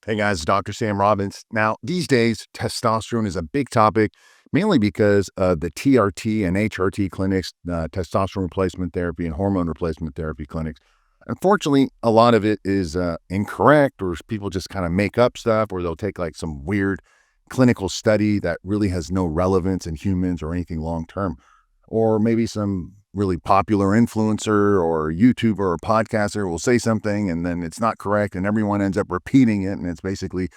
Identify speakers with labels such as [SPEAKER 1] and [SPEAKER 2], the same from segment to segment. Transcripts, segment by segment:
[SPEAKER 1] Hey guys, Dr. Sam Robbins. Now, these days, testosterone is a big topic, mainly because of the TRT and HRT clinics, testosterone replacement therapy and hormone replacement therapy clinics. Unfortunately, a lot of it is incorrect, or people just kind of make up stuff, or they'll take like some weird clinical study that really has no relevance in humans or anything long term, or maybe some really popular influencer or YouTuber or podcaster will say something and then it's not correct and everyone ends up repeating it, and it's basically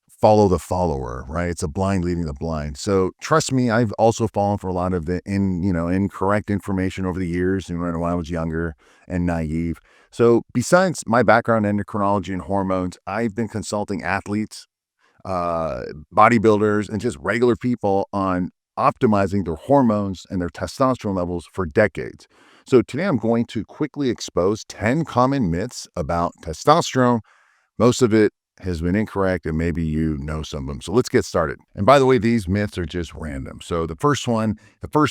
[SPEAKER 1] follow the follower, right? It's a blind leading the blind. So trust me, I've also fallen for a lot of the incorrect information over the years, when I was younger and naive. So besides my background in endocrinology and hormones, I've been consulting athletes, uh, bodybuilders, and just regular people on optimizing their hormones and their testosterone levels for decades. So today I'm going to quickly expose 10 common myths about testosterone. Most of it has been incorrect, and maybe you know some of them. So let's get started. And by the way, these myths are just random. So the first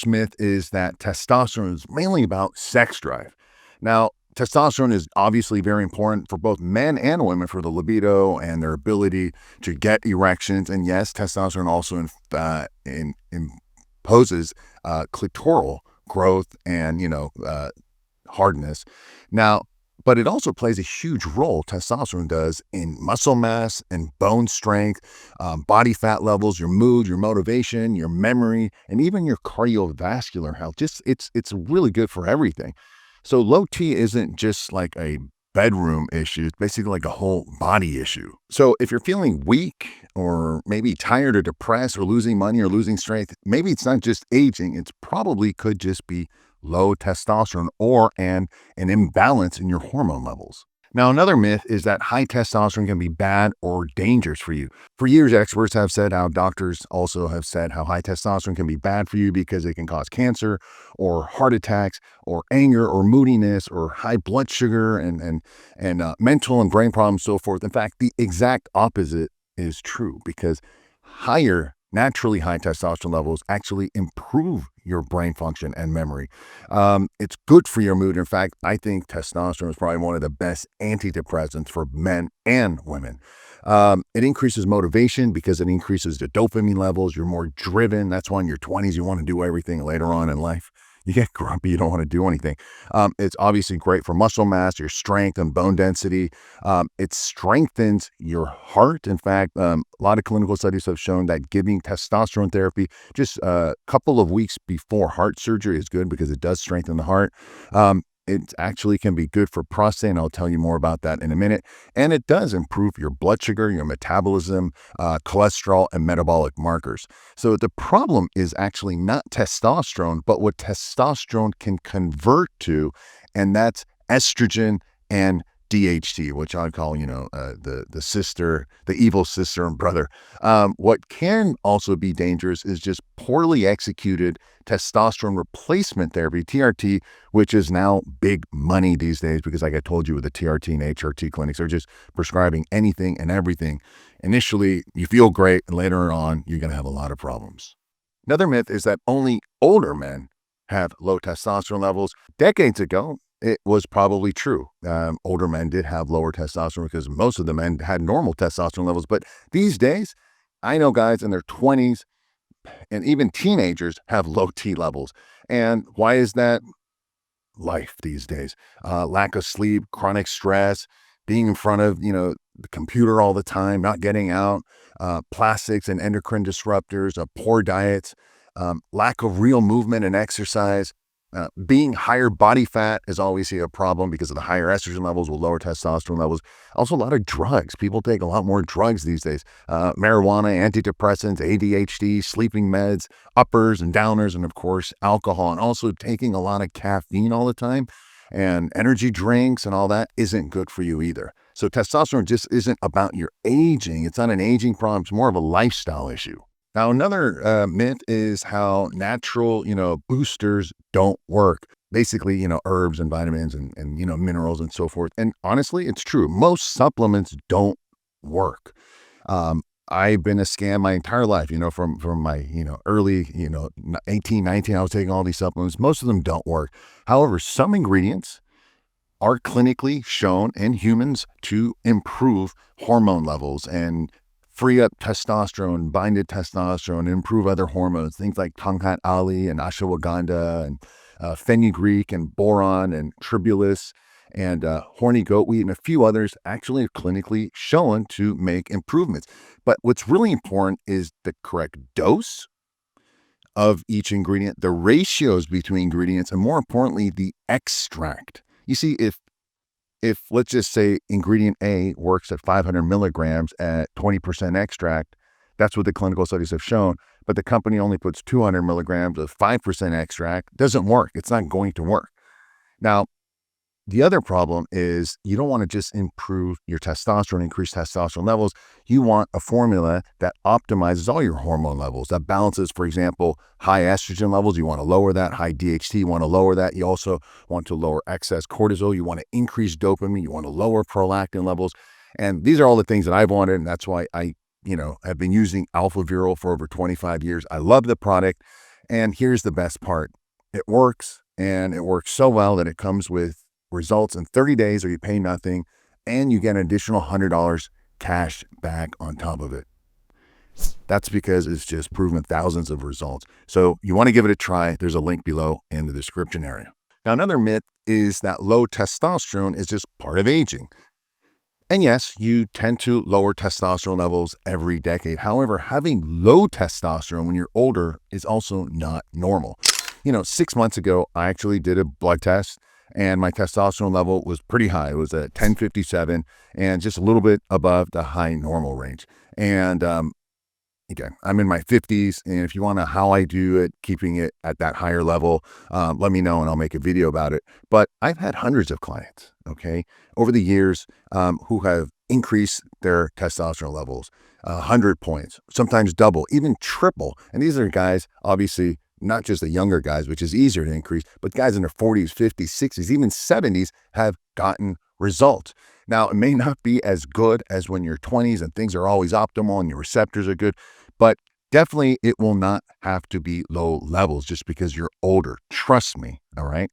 [SPEAKER 1] myth is that testosterone is mainly about sex drive. Now, testosterone is obviously very important for both men and women for the libido and their ability to get erections. And yes, testosterone also imposes clitoral growth and hardness. Now, but it also plays a huge role, testosterone does, in muscle mass and bone strength, body fat levels, your mood, your motivation, your memory, and even your cardiovascular health. Just it's really good for everything. So low T isn't just like a bedroom issue. It's basically like a whole body issue. So if you're feeling weak or maybe tired or depressed or losing money or losing strength, maybe it's not just aging. It's probably could just be low testosterone or an imbalance in your hormone levels. Now, another myth is that high testosterone can be bad or dangerous for you. For years, experts have said how doctors also have said how high testosterone can be bad for you because it can cause cancer or heart attacks or anger or moodiness or high blood sugar and mental and brain problems, so forth. In fact, the exact opposite is true because naturally high testosterone levels actually improve your brain function and memory. It's good for your mood. In fact, I think testosterone is probably one of the best antidepressants for men and women. It increases motivation because it increases the dopamine levels. You're more driven. That's why in your 20s, you want to do everything. Later on in life, you get grumpy. You don't want to do anything. It's obviously great for muscle mass, your strength and bone density. It strengthens your heart. In fact, a lot of clinical studies have shown that giving testosterone therapy just a couple of weeks before heart surgery is good because it does strengthen the heart. It actually can be good for prostate, and I'll tell you more about that in a minute. And it does improve your blood sugar, your metabolism, cholesterol, and metabolic markers. So the problem is actually not testosterone, but what testosterone can convert to, and that's estrogen and DHT, which I call, the sister, the evil sister and brother. What can also be dangerous is just poorly executed testosterone replacement therapy, TRT, which is now big money these days because, like I told you, with the TRT and HRT clinics, they're just prescribing anything and everything. Initially, you feel great, and later on, you're going to have a lot of problems. Another myth is that only older men have low testosterone levels. Decades ago, it was probably true. Older men did have lower testosterone because most of the men had normal testosterone levels. But these days, I know guys in their 20s and even teenagers have low T levels. And why is that? Life these days. Lack of sleep, chronic stress, being in front of, the computer all the time, not getting out, plastics and endocrine disruptors, poor diets, lack of real movement and exercise. Being higher body fat is always a problem because of the higher estrogen levels with lower testosterone levels. Also, a lot of drugs. People take a lot more drugs these days. Marijuana, antidepressants, ADHD, sleeping meds, uppers and downers, and of course, alcohol. And also taking a lot of caffeine all the time and energy drinks and all that isn't good for you either. So testosterone just isn't about your aging. It's not an aging problem. It's more of a lifestyle issue. Now, another myth is how natural, boosters don't work. Basically, herbs and vitamins and minerals and so forth. And honestly, it's true. Most supplements don't work. I've been a scam my entire life, from my, early, 18, 19, I was taking all these supplements. Most of them don't work. However, some ingredients are clinically shown in humans to improve hormone levels and free up testosterone, binded testosterone, improve other hormones, things like Tongkat Ali and ashwagandha and fenugreek and boron and tribulus and horny goat wheat and a few others actually are clinically shown to make improvements. But what's really important is the correct dose of each ingredient, the ratios between ingredients, and more importantly, the extract. You see, if let's just say ingredient A works at 500 milligrams at 20% extract, that's what the clinical studies have shown. But the company only puts 200 milligrams of 5% extract, doesn't work. It's not going to work. Now, the other problem is you don't want to just improve your testosterone, increase testosterone levels. You want a formula that optimizes all your hormone levels, that balances, for example, high estrogen levels. You want to lower that. High DHT, you want to lower that. You also want to lower excess cortisol. You want to increase dopamine. You want to lower prolactin levels. And these are all the things that I've wanted. And that's why I, have been using AlphaViril for over 25 years. I love the product. And here's the best part. It works, and it works so well that it comes with results in 30 days or you pay nothing, and you get an additional $100 cash back on top of it. That's because it's just proven thousands of results. So you want to give it a try. There's a link below in the description area. Now, another myth is that low testosterone is just part of aging. And yes, you tend to lower testosterone levels every decade. However, having low testosterone when you're older is also not normal. 6 months ago, I actually did a blood test and my testosterone level was pretty high. It was at 1057 and just a little bit above the high normal range. And again, I'm in my 50s. And if you want to how I do it, keeping it at that higher level, let me know and I'll make a video about it. But I've had hundreds of clients, over the years who have increased their testosterone levels 100 points, sometimes double, even triple. And these are guys, obviously, not just the younger guys, which is easier to increase, but guys in their 40s, 50s, 60s, even 70s have gotten results. Now, it may not be as good as when you're 20s and things are always optimal and your receptors are good, but definitely it will not have to be low levels just because you're older. Trust me, all right?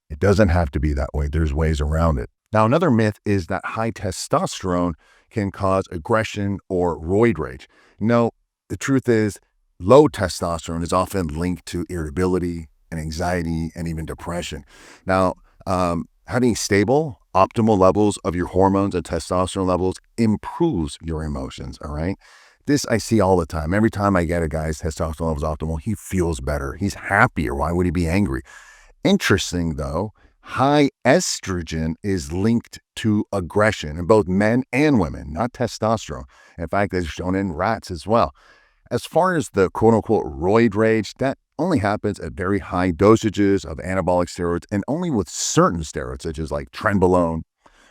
[SPEAKER 1] It doesn't have to be that way. There's ways around it. Now, another myth is that high testosterone can cause aggression or roid rage. No, the truth is, low testosterone is often linked to irritability and anxiety and even depression. Now, having stable, optimal levels of your hormones and testosterone levels improves your emotions, all right? This I see all the time. Every time I get a guy's testosterone levels optimal, he feels better. He's happier. Why would he be angry? Interesting, though, high estrogen is linked to aggression in both men and women, not testosterone. In fact, it's shown in rats as well. As far as the quote-unquote roid rage, that only happens at very high dosages of anabolic steroids and only with certain steroids, such as like trenbolone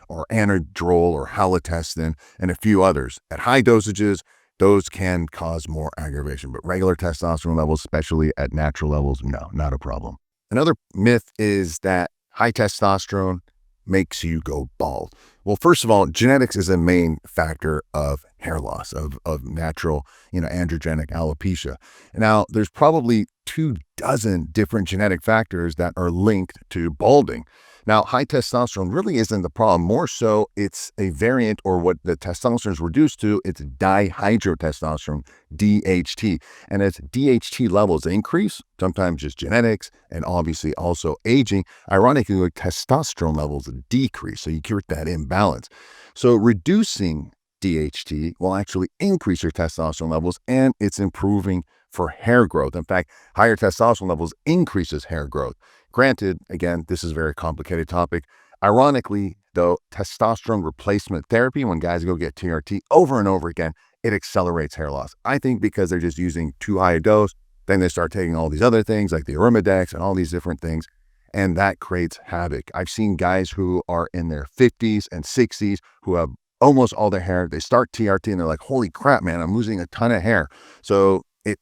[SPEAKER 1] or anadrol or halotestin and a few others. At high dosages, those can cause more aggravation, but regular testosterone levels, especially at natural levels, no, not a problem. Another myth is that high testosterone makes you go bald. Well, first of all, genetics is a main factor of hair loss, of natural, androgenic alopecia. Now, there's probably 24 different genetic factors that are linked to balding. Now, high testosterone really isn't the problem. More so, it's a variant, or what the testosterone is reduced to, it's dihydrotestosterone, DHT. And as DHT levels increase, sometimes just genetics and obviously also aging, ironically, testosterone levels decrease. So you create that imbalance. So reducing DHT will actually increase your testosterone levels, and it's improving for hair growth. In fact, higher testosterone levels increases hair growth. Granted, again, this is a very complicated topic. Ironically, though, testosterone replacement therapy, when guys go get TRT over and over again, it accelerates hair loss. I think because they're just using too high a dose, then they start taking all these other things like the Arimidex and all these different things, and that creates havoc. I've seen guys who are in their 50s and 60s who have almost all their hair. They start TRT and they're like, holy crap, man, I'm losing a ton of hair. So it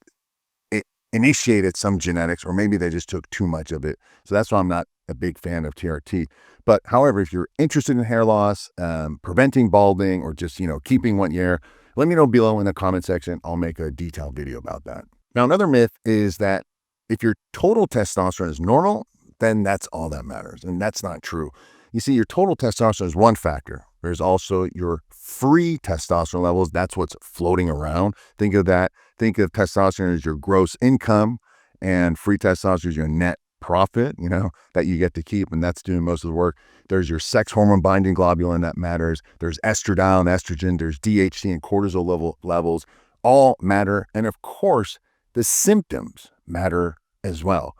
[SPEAKER 1] initiated some genetics, or maybe they just took too much of it. So that's why I'm not a big fan of TRT. But however, if you're interested in hair loss, preventing balding, or just, keeping one year, let me know below in the comment section. I'll make a detailed video about that. Now, another myth is that if your total testosterone is normal, then that's all that matters. And that's not true. You see, your total testosterone is one factor. There's also your free testosterone levels. That's what's floating around. Think of that. Think of testosterone as your gross income, and free testosterone is your net profit, that you get to keep, and that's doing most of the work. There's your sex hormone binding globulin that matters. There's estradiol, estrogen. There's DHT and cortisol levels all matter. And of course, the symptoms matter as well.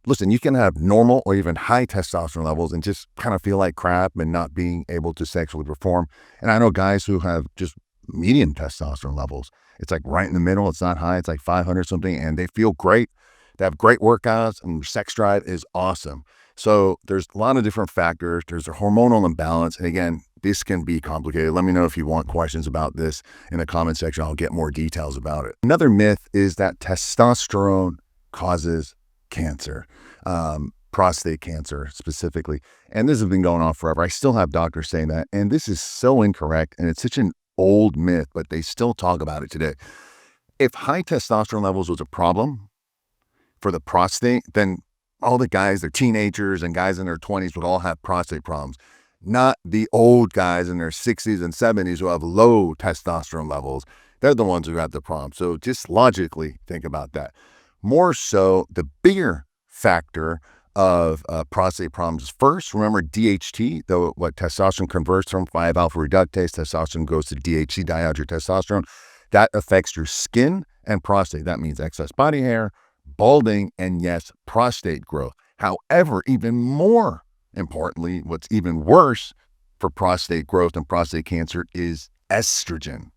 [SPEAKER 1] Listen, you can have normal or even high testosterone levels and just kind of feel like crap and not being able to sexually perform. And I know guys who have just medium testosterone levels. It's like right in the middle. It's not high. It's like 500 something, and they feel great. They have great workouts, and their sex drive is awesome. So there's a lot of different factors. There's a hormonal imbalance. And again, this can be complicated. Let me know if you want questions about this in the comment section. I'll get more details about it. Another myth is that testosterone causes cancer, prostate cancer specifically. And this has been going on forever. I still have doctors saying that. And this is so incorrect. And it's such an old myth, but they still talk about it today. If high testosterone levels was a problem for the prostate, then all the guys, they're teenagers and guys in their 20s would all have prostate problems. Not the old guys in their 60s and 70s who have low testosterone levels. They're the ones who have the problem. So just logically think about that. More so, the bigger factor of prostate problems is first, remember DHT, though what testosterone converts from 5-alpha reductase, testosterone goes to DHT, dihydrotestosterone. That affects your skin and prostate. That means excess body hair, balding, and yes, prostate growth. However, even more importantly, what's even worse for prostate growth and prostate cancer is estrogen. And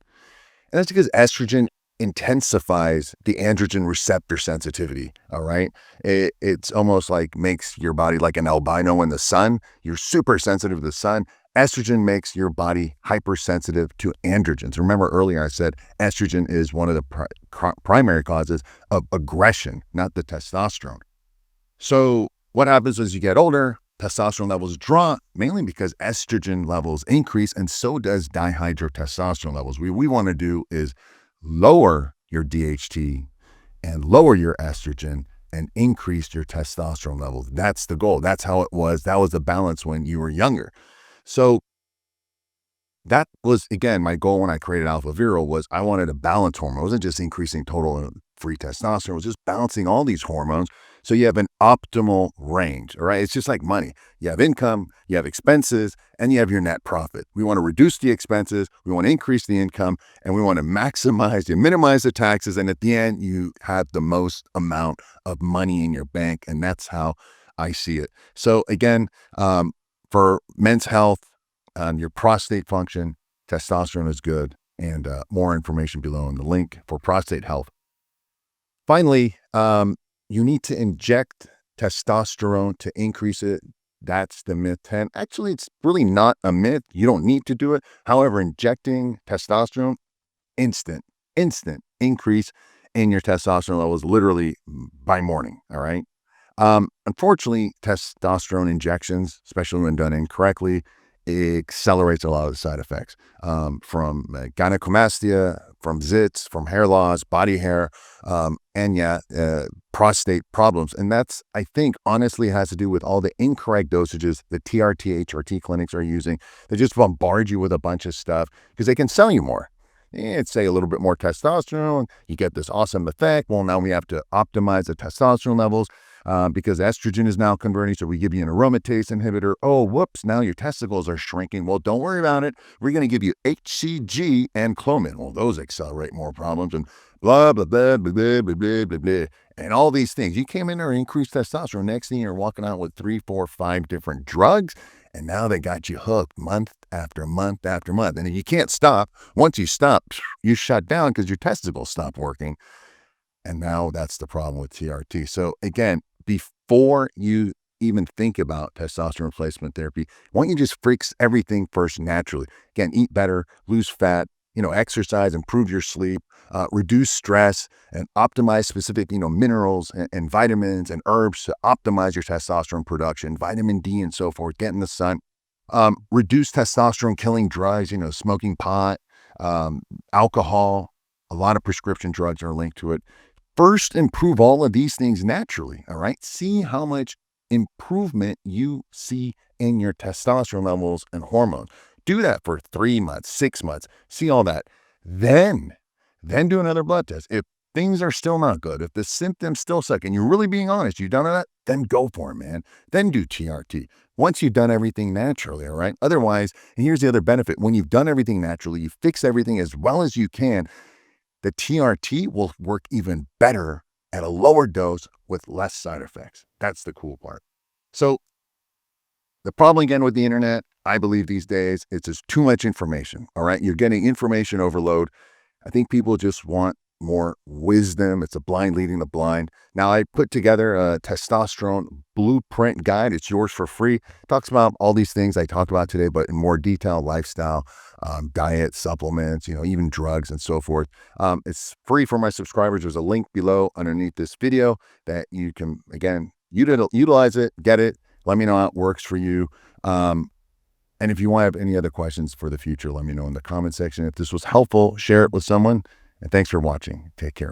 [SPEAKER 1] that's because estrogen intensifies the androgen receptor sensitivity, all right? It's almost like makes your body like an albino in the sun. You're super sensitive to the sun. Estrogen makes your body hypersensitive to androgens. Remember earlier I said estrogen is one of the primary causes of aggression, not the testosterone. So what happens as you get older? Testosterone levels drop, mainly because estrogen levels increase, and so does dihydrotestosterone levels. What we want to do is lower your DHT and lower your estrogen and increase your testosterone levels. That's the goal. That's how it was. That was the balance when you were younger. So that was, again, my goal when I created AlphaViril was I wanted a balance hormone. It wasn't just increasing total free testosterone. It was just balancing all these hormones so you have an optimal range, all right? It's just like money. You have income, you have expenses, and you have your net profit. We want to reduce the expenses, we want to increase the income, and we want to minimize the taxes, and at the end, you have the most amount of money in your bank, and that's how I see it. So again, for men's health, your prostate function, testosterone is good, and more information below in the link for prostate health. Finally, you need to inject testosterone to increase it. That's the myth 10. Actually, it's really not a myth. You don't need to do it. However, injecting testosterone, instant increase in your testosterone levels literally by morning, all right? Unfortunately, testosterone injections, especially when done incorrectly, accelerates a lot of the side effects from gynecomastia, from zits, from hair loss, body hair, and prostate problems. And that's, I think, honestly has to do with all the incorrect dosages the TRT, HRT clinics are using. They just bombard you with a bunch of stuff because they can sell you more. It's say a little bit more testosterone, you get this awesome effect. Well, now we have to optimize the testosterone levels because estrogen is now converting. So we give you an aromatase inhibitor. Oh, whoops, now your testicles are shrinking. Well, don't worry about it. We're going to give you HCG and Clomid. Well, those accelerate more problems and blah, blah, blah, blah, blah, blah, blah, blah, blah. And all these things. You came in there and increased testosterone. Next thing you're walking out with 3, 4, 5 different drugs. And now they got you hooked month after month after month. And you can't stop. Once you stop, you shut down because your testicles stop working. And now that's the problem with TRT. So again, before you even think about testosterone replacement therapy, why don't you just fix everything first naturally? Again, eat better, lose fat, exercise, improve your sleep, reduce stress, and optimize specific, minerals and vitamins and herbs to optimize your testosterone production, vitamin D and so forth, get in the sun, reduce testosterone killing drugs, smoking pot, alcohol, a lot of prescription drugs are linked to it. First, improve all of these things naturally, all right? See how much improvement you see in your testosterone levels and hormones. Do that for 3 months, 6 months, see all that. Then do another blood test. If things are still not good, if the symptoms still suck, and you're really being honest, you've done that, then go for it, man. Then do TRT. Once you've done everything naturally, all right? Otherwise, and here's the other benefit, when you've done everything naturally, you fix everything as well as you can, the TRT will work even better at a lower dose with less side effects. That's the cool part. So the problem again with the internet, I believe these days, it's just too much information, all right? You're getting information overload. I think people just want more wisdom. It's a blind leading the blind. Now, I put together a testosterone blueprint guide. It's yours for free. It talks about all these things I talked about today, but in more detail, lifestyle, diet, supplements, even drugs and so forth. It's free for my subscribers. There's a link below underneath this video that you can, again, utilize it, get it. Let me know how it works for you. And if you want to have any other questions for the future, let me know in the comment section. If this was helpful, share it with someone. And thanks for watching. Take care.